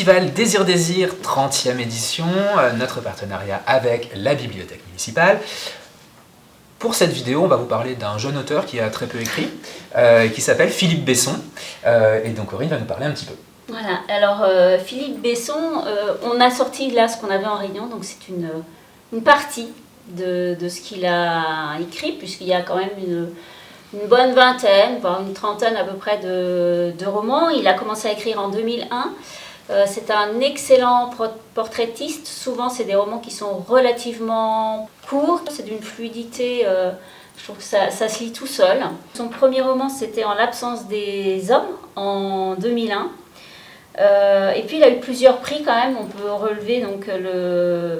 Festival Désir, 30e édition, notre partenariat avec la Bibliothèque municipale. Pour cette vidéo, on va vous parler d'un jeune auteur qui a très peu écrit, qui s'appelle Philippe Besson. Et donc Corinne va nous parler un petit peu. Voilà, alors Philippe Besson, on a sorti là ce qu'on avait en réunion, donc c'est une partie de ce qu'il a écrit, puisqu'il y a quand même une bonne vingtaine, voire une trentaine à peu près de romans. Il a commencé à écrire en 2001. C'est un excellent portraitiste. Souvent, c'est des romans qui sont relativement courts. C'est d'une fluidité, je trouve que ça se lit tout seul. Son premier roman, c'était En l'absence des hommes, en 2001. Et puis il a eu plusieurs prix quand même. On peut relever donc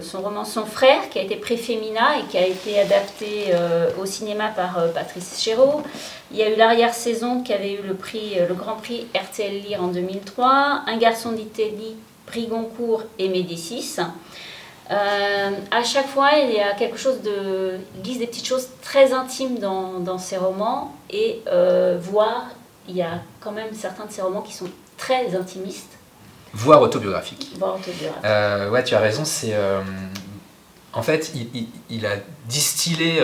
son roman Son frère, qui a été prix Femina et qui a été adapté au cinéma par Patrice Chéreau. Il y a eu L'arrière-saison qui avait eu le grand prix RTL Lire en 2003. Un garçon d'Italie, prix Goncourt et Médicis. À chaque fois, il y a quelque chose il glisse des petites choses très intimes dans ses romans et voire il y a quand même certains de ses romans qui sont très intimistes. Voire autobiographique. Voire autobiographique. Ouais, tu as raison, c'est... en fait, il a distillé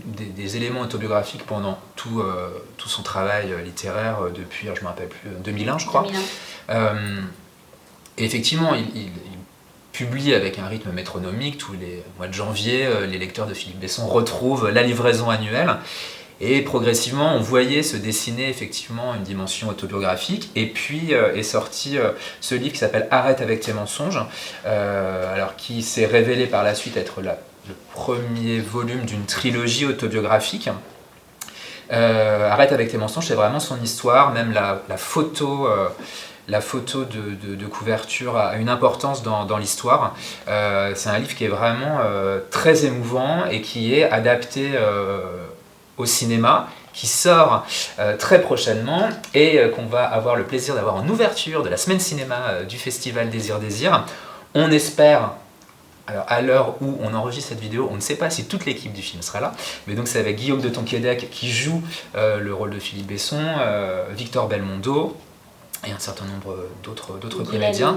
des éléments autobiographiques pendant tout son travail littéraire depuis, je ne me rappelle plus, 2001 je crois. 2001. Et effectivement, il publie avec un rythme métronomique. Tous les mois de janvier, les lecteurs de Philippe Besson retrouvent la livraison annuelle. Et progressivement, on voyait se dessiner effectivement une dimension autobiographique. Et puis est sorti ce livre qui s'appelle « Arrête avec tes mensonges », alors qui s'est révélé par la suite être le premier volume d'une trilogie autobiographique. Arrête avec tes mensonges, c'est vraiment son histoire, même la photo de couverture a une importance dans l'histoire. C'est un livre qui est vraiment très émouvant et qui est adapté au cinéma, qui sort très prochainement et qu'on va avoir le plaisir d'avoir en ouverture de la semaine cinéma du festival Désir. On espère, alors à l'heure où on enregistre cette vidéo, on ne sait pas si toute l'équipe du film sera là, mais donc c'est avec Guillaume de Tonquédec qui joue le rôle de Philippe Besson, Victor Belmondo et un certain nombre d'autres comédiens.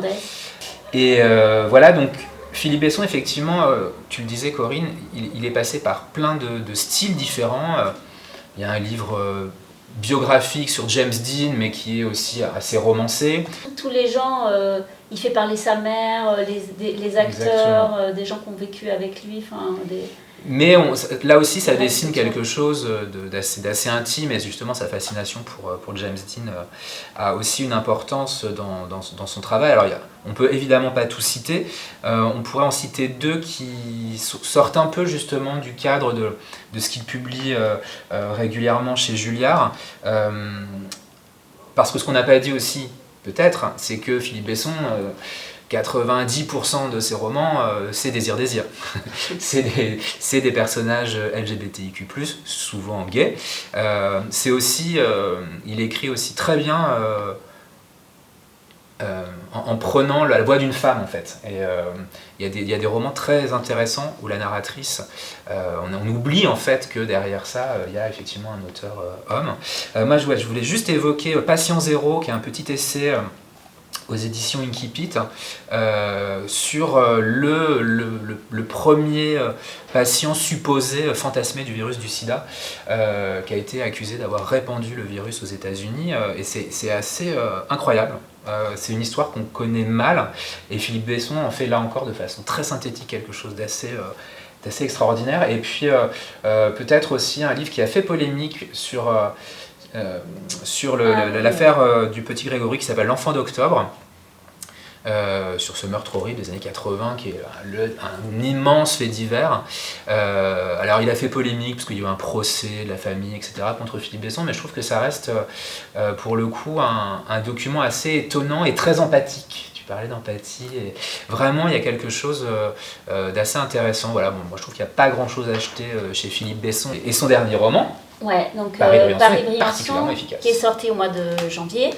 Et voilà, donc Philippe Besson, effectivement, tu le disais Corinne, il est passé par plein de styles différents. Il y a un livre biographique sur James Dean, mais qui est aussi assez romancé. Tous les gens, il fait parler sa mère, les acteurs, des gens qui ont vécu avec lui. Mais là aussi, ça dessine quelque chose d'assez intime, et justement sa fascination pour James Dean a aussi une importance dans son travail. Alors, on peut évidemment pas tout citer, on pourrait en citer deux qui sortent un peu justement du cadre de ce qu'il publie régulièrement chez Julliard, parce que ce qu'on n'a pas dit aussi, peut-être, c'est que Philippe Besson... 90% de ses romans, c'est Désir. C'est des personnages LGBTIQ+, souvent gays. C'est aussi, il écrit aussi très bien en prenant la voix d'une femme, en fait. Et il y a des romans très intéressants où la narratrice, on oublie en fait que derrière ça, il y a effectivement un auteur homme. Moi, je voulais juste évoquer Patient Zéro, qui est un petit essai aux éditions Incipit, sur le premier patient supposé fantasmé du virus du sida, qui a été accusé d'avoir répandu le virus aux États-Unis, et c'est assez incroyable. C'est une histoire qu'on connaît mal, et Philippe Besson en fait là encore de façon très synthétique quelque chose d'assez extraordinaire. Et puis peut-être aussi un livre qui a fait polémique sur l'affaire du petit Grégory, qui s'appelle L'Enfant d'Octobre, sur ce meurtre horrible des années 80 qui est un immense fait divers. Alors il a fait polémique parce qu'il y a eu un procès de la famille, etc. contre Philippe Besson, mais je trouve que ça reste pour le coup un document assez étonnant et très empathique. Tu parlais d'empathie, et vraiment il y a quelque chose d'assez intéressant. Voilà, bon, moi je trouve qu'il n'y a pas grand chose à acheter chez Philippe Besson. Et son dernier roman, ouais, donc Paris Briançon, qui est sorti au mois de janvier,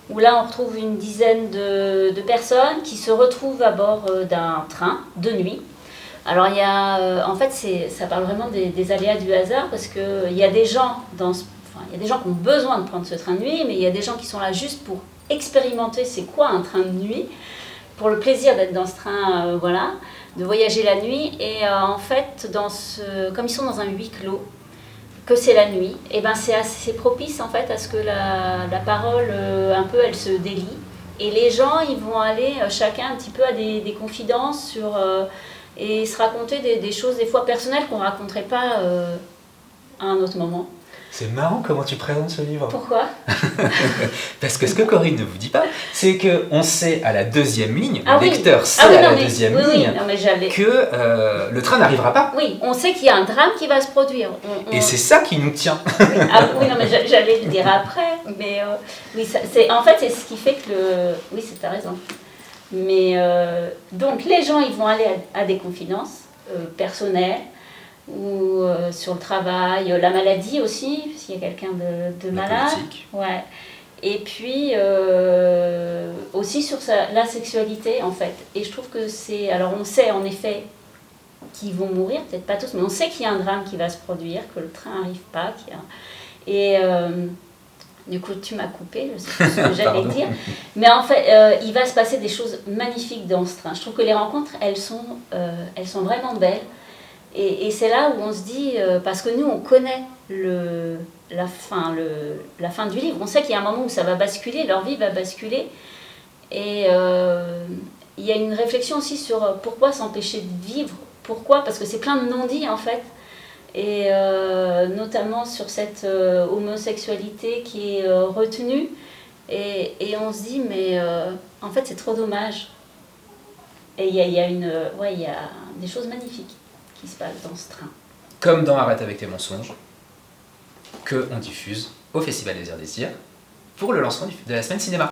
où là on retrouve une dizaine de personnes qui se retrouvent à bord d'un train de nuit. Alors il y a, en fait ça parle vraiment des aléas du hasard, parce qu'il y a des gens il y a des gens qui ont besoin de prendre ce train de nuit, mais il y a des gens qui sont là juste pour expérimenter c'est quoi un train de nuit. pour le plaisir d'être dans ce train, voilà, de voyager la nuit. Et en fait, comme ils sont dans un huis clos, que c'est la nuit, et ben c'est assez propice en fait à ce que la parole un peu elle se délie. Et les gens ils vont aller chacun un petit peu à des confidences et se raconter des choses des fois personnelles qu'on ne raconterait pas à un autre moment. C'est marrant comment tu présentes ce livre. Pourquoi ? Parce que ce que Corinne ne vous dit pas, c'est qu'on sait à la deuxième ligne, le lecteur sait à la deuxième ligne, que le train n'arrivera pas. Oui, on sait qu'il y a un drame qui va se produire. Et c'est ça qui nous tient. Oui, non, mais j'allais le dire après. Mais oui, en fait, c'est ce qui fait que Oui, c'est ta raison. Mais donc, les gens, ils vont aller à des confidences personnelles, ou sur le travail, la maladie aussi, s'il y a quelqu'un de malade. Politique. Ouais. Et puis aussi sur la sexualité en fait. Et je trouve que c'est... Alors on sait en effet qu'ils vont mourir, peut-être pas tous, mais on sait qu'il y a un drame qui va se produire, que le train n'arrive pas. Et du coup tu m'as coupé, je sais pas ce que j'allais dire. Mais en fait, il va se passer des choses magnifiques dans ce train. Je trouve que les rencontres, elles sont vraiment belles. Et c'est là où on se dit, parce que nous on connaît la fin du livre, on sait qu'il y a un moment où ça va basculer, leur vie va basculer, et il y a une réflexion aussi sur pourquoi s'empêcher de vivre, pourquoi, parce que c'est plein de non-dits en fait, et notamment sur cette homosexualité qui est retenue, et on se dit mais en fait c'est trop dommage, et il y a des choses magnifiques qui se passe dans ce train. Comme dans Arrête avec tes mensonges, que on diffuse au Festival des Airs Désirs pour le lancement de la semaine cinéma.